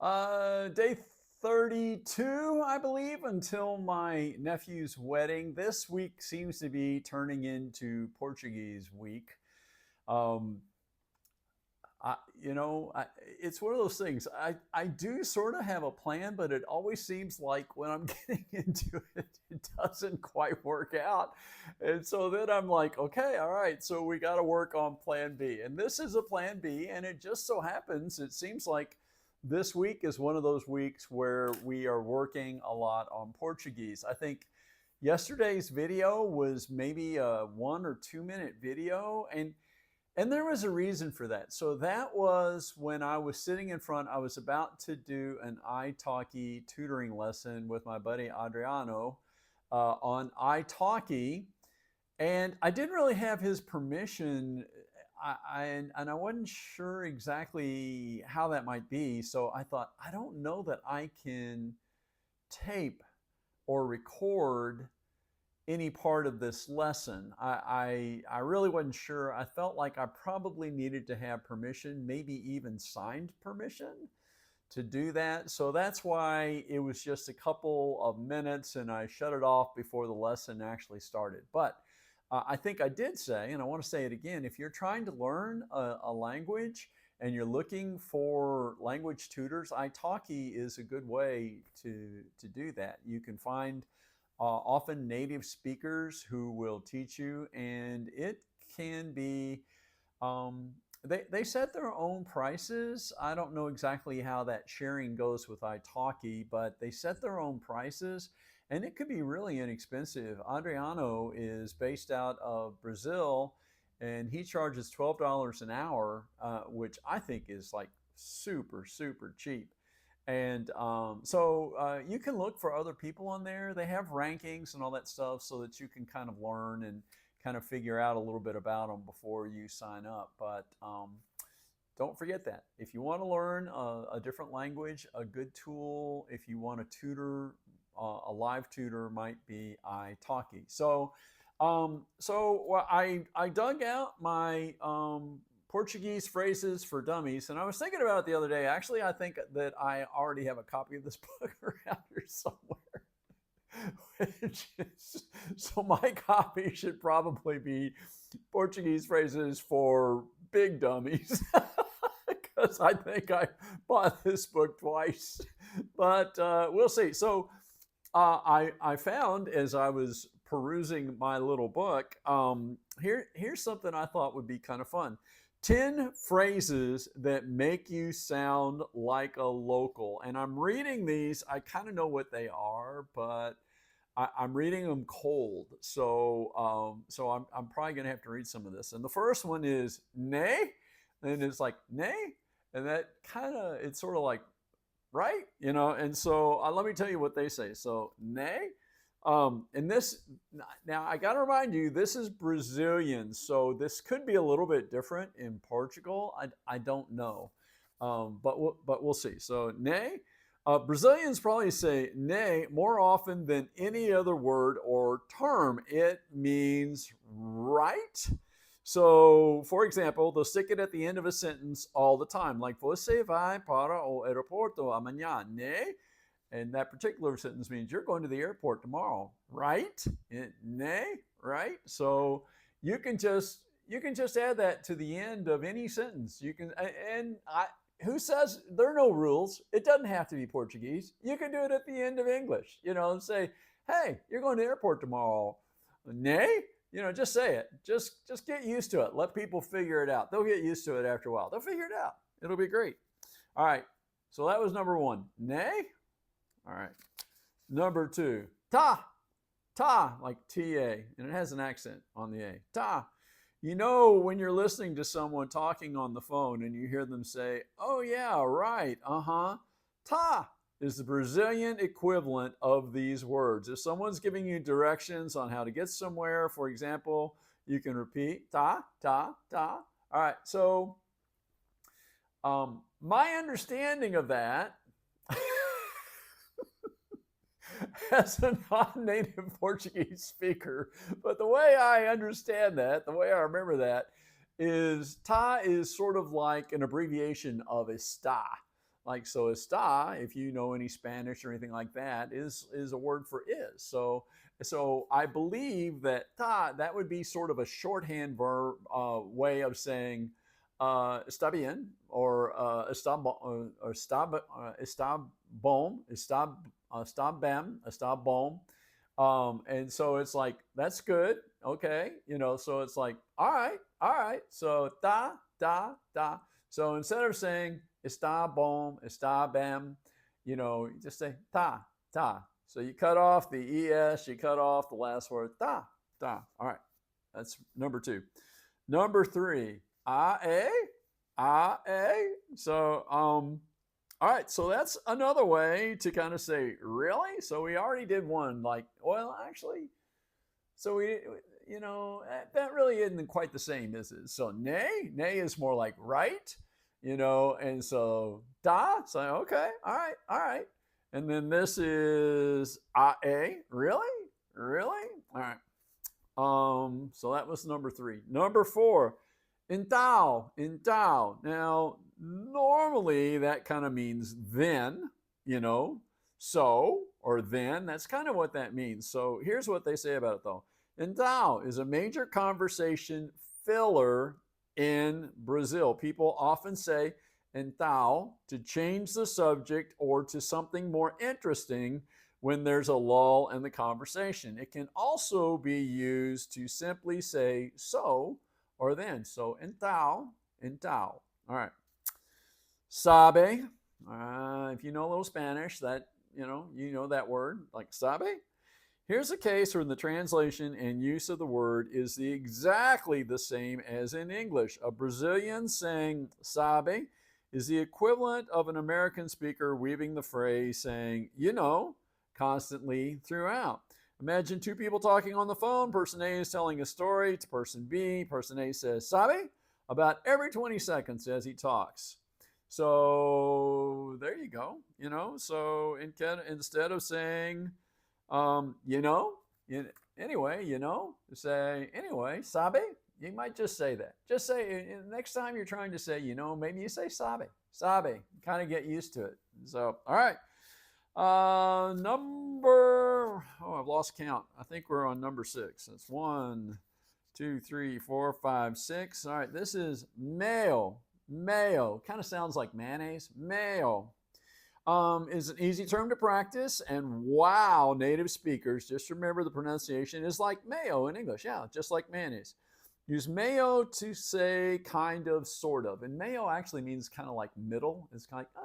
Day 32, I believe, until my nephew's wedding. This week seems to be turning into Portuguese week. Um, it's one of those things. I do sort of have a plan, but it always seems like when I'm getting into it, it doesn't quite work out. And so then I'm like, okay, all right, so we got to work on plan B. And this is a plan B. And it just so happens, it seems like this week is one of those weeks where we are working a lot on Portuguese. I think yesterday's video was maybe a 1 or 2 minute video. And there was a reason for that. So that was when I was sitting in front, I was about to do an italki tutoring lesson with my buddy Adriano on italki. And I didn't really have his permission. And I wasn't sure exactly how that might be. So I thought, I don't know that I can tape or record any part of this lesson. I really wasn't sure. I felt like I probably needed to have permission, maybe even signed permission to do that. So that's why it was just a couple of minutes and I shut it off before the lesson actually started. But I think I did say, and I want to say it again, if you're trying to learn a language and you're looking for language tutors, italki is a good way to do that. You can find often native speakers who will teach you, and it can be, they set their own prices. I don't know exactly how that sharing goes with italki, but they set their own prices, and it could be really inexpensive. Adriano is based out of Brazil, and he charges $12 an hour, which I think is like super, super cheap. And you can look for other people on there. They have rankings and all that stuff so that you can kind of learn and kind of figure out a little bit about them before you sign up. But don't forget that. If you want to learn a different language, a good tool, if you want to tutor, a live tutor might be italki. I dug out my Portuguese Phrases for Dummies. And I was thinking about it the other day. Actually, I think that I already have a copy of this book around here somewhere. So my copy should probably be Portuguese Phrases for Big Dummies. Because I think I bought this book twice. But we'll see. So I found as I was perusing my little book, here's something I thought would be kind of fun. 10 phrases that make you sound like a local. And I'm reading these, I kind of know what they are, but I'm reading them cold. So I'm probably going to have to read some of this. And the first one is nay. And it's like, nay. And that kind of, it's sort of like, right? And so let me tell you what they say. So, nay. And this, now I got to remind you, this is Brazilian, so this could be a little bit different in Portugal. I don't know, but we'll see. So, nay. Brazilians probably say nay more often than any other word or term. It means right. So, for example, they'll stick it at the end of a sentence all the time, like "Você vai para o aeroporto amanhã, né?" And that particular sentence means you're going to the airport tomorrow, right? Nay, right? So you can just add that to the end of any sentence. You can who says there are no rules? It doesn't have to be Portuguese. You can do it at the end of English. And say, hey, you're going to the airport tomorrow. Nay, just say it. Just get used to it. Let people figure it out. They'll get used to it after a while. They'll figure it out. It'll be great. All right. So that was number one. Nay. All right. Number two, ta, like T-A, and it has an accent on the A. Ta. When you're listening to someone talking on the phone and you hear them say, oh yeah, right, uh-huh. Ta is the Brazilian equivalent of these words. If someone's giving you directions on how to get somewhere, for example, you can repeat ta, ta, ta. All right. So my understanding of that as a non-native Portuguese speaker, but the way I understand that, the way I remember that, is "ta" is sort of like an abbreviation of "está." Like, so está, if you know any Spanish or anything like that, is a word for is. So I believe that ta, that would be sort of a shorthand verb way of saying está bien, or está or está bom, está bem, está bom. And so it's like, that's good. Okay. So it's like, all right, all right. So da, da, da. So instead of saying está bom, está bem, you just say ta, ta. So you cut off the es, you cut off the last word, ta, ta. All right. That's number 2. Number 3, a, a. So, all right, so that's another way to kind of say, really? So we already did one, like, well, actually, so that really isn't quite the same, is it? So nay is more like right, and so da, so okay, all right. And then this is a, really? Really? All right. So that was number 3. Number 4, in Tao. Now, normally that kind of means then, so or then. That's kind of what that means. So here's what they say about it though. In Tao is a major conversation filler in Brazil. People often say in Tao to change the subject or to something more interesting when there's a lull in the conversation. It can also be used to simply say so or then. So in Tao. All right. Sabe. If you know a little Spanish, that you know that word, like sabe. Here's a case where the translation and use of the word is exactly the same as in English. A Brazilian saying sabe is the equivalent of an American speaker weaving the phrase saying, constantly throughout. Imagine 2 people talking on the phone. Person A is telling a story to person B. Person A says, sabe, about every 20 seconds as he talks. So there you go. So instead of saying, anyway, say, anyway, sabe, you might just say that. Just say, next time you're trying to say, maybe you say sabe, kind of get used to it. So, all right. I've lost count. I think we're on number 6. That's 1, 2, 3, 4, 5, 6. All right, this is mayo. Mayo kind of sounds like mayonnaise. Mayo is an easy term to practice, and wow, native speakers, just remember the pronunciation is like mayo in English. Yeah, just like mayonnaise. Use mayo to say kind of, sort of. And mayo actually means kind of like middle. It's kind of like,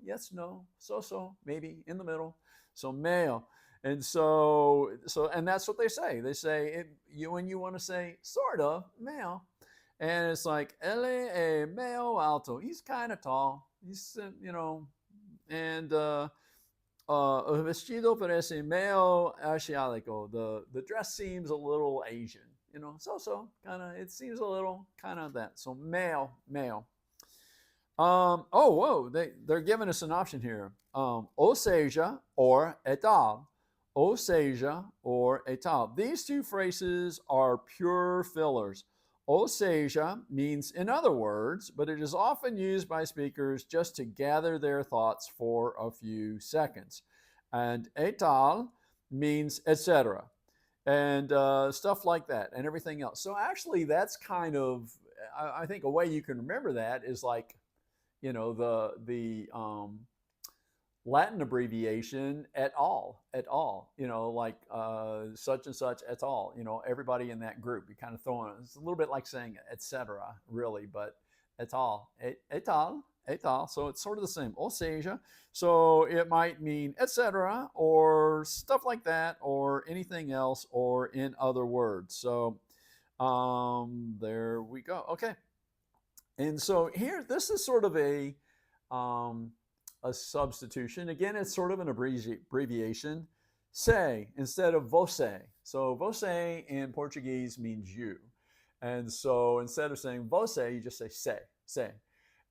yes, no, so, maybe, in the middle. So mayo. And and that's what they say. They say when you want to say sort of, mayo. And it's like, ele e meio alto. He's kind of tall. He's, and o vestido parece meio asiático. The dress seems a little Asian. So kind of, it seems a little kind of that. So male. Oh, whoa, they're giving us an option here. Ou seja, or et al. Ou seja, or et al. These 2 phrases are pure fillers. Ou seja means in other words, but it is often used by speakers just to gather their thoughts for a few seconds. And et al. Means etc. And stuff like that and everything else. So actually that's kind of, I think a way you can remember that is like, the Latin abbreviation et al, like such and such et al, everybody in that group. You kind of throw in, it's a little bit like saying etc. really, but et al, et al. So it's sort of the same. Ou seja, so it might mean etc. or stuff like that or anything else or in other words. So there we go. Okay. And so here, this is sort of a substitution. Again, it's sort of an abbreviation. Say instead of você. So você in Portuguese means you. And so instead of saying você, you just say say.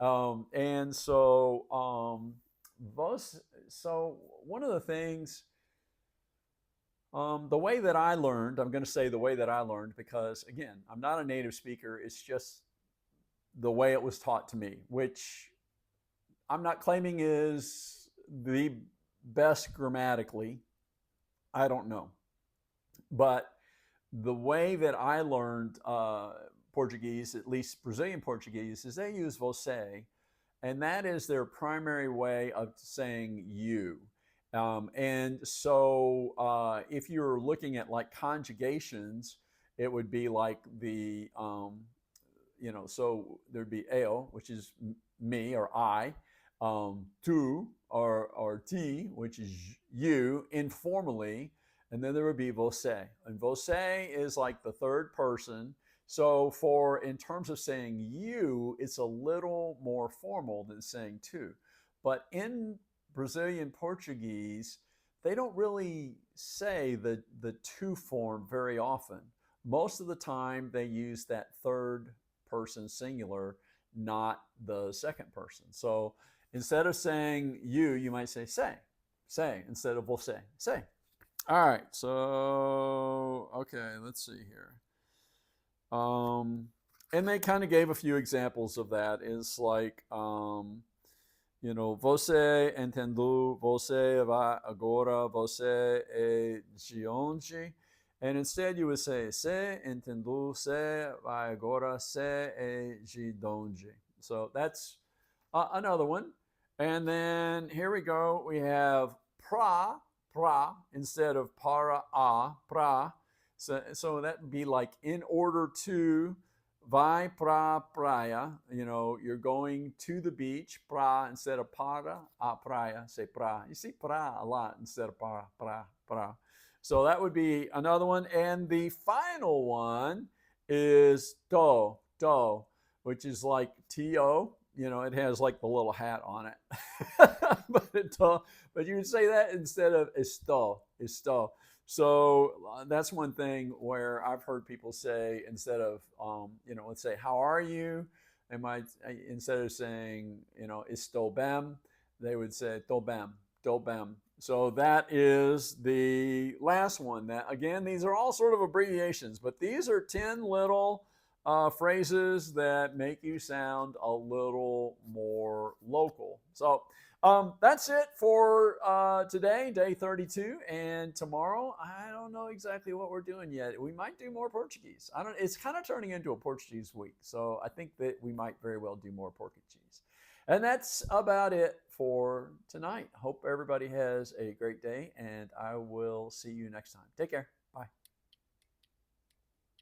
And so so one of the things, the way that I learned, I'm going to say the way that I learned because, again, I'm not a native speaker. It's just the way it was taught to me, which I'm not claiming is the best grammatically. I don't know. But the way that I learned Portuguese, at least Brazilian Portuguese, is they use você, and that is their primary way of saying you. And so if you're looking at like conjugations, it would be like so there'd be eu, which is me or I, tu or ti, which is you informally, and then there would be você. And você is like the third person. So for in terms of saying you, it's a little more formal than saying tu. But in Brazilian Portuguese, they don't really say the tu form very often. Most of the time they use that third person singular, not the second person. So instead of saying you might say instead of você, say. All right, so okay, let's see here. And they kind of gave a few examples of that. Is like, você entendeu, você vai agora, você é de onde? And instead you would say, você entendeu, você vai agora, você é de onde? So that's another one. And then here we go. We have pra, instead of para a, pra. So that would be like in order to, vai pra praia, you're going to the beach, pra instead of para a praia, say pra. You see pra a lot instead of pra. So that would be another one. And the final one is do, which is like to. It has like the little hat on it. but you would say that instead of esto. So that's one thing where I've heard people say instead of, let's say, how are you? They might, instead of saying, estou bem, they would say tô bem. So that is the last one. That again, these are all sort of abbreviations, but these are 10 little phrases that make you sound a little more local. So that's it for today, day 32. And tomorrow, I don't know exactly what we're doing yet. We might do more Portuguese. I don't. It's kind of turning into a Portuguese week, so I think that we might very well do more Portuguese. And that's about it for tonight. Hope everybody has a great day, and I will see you next time. Take care. Bye.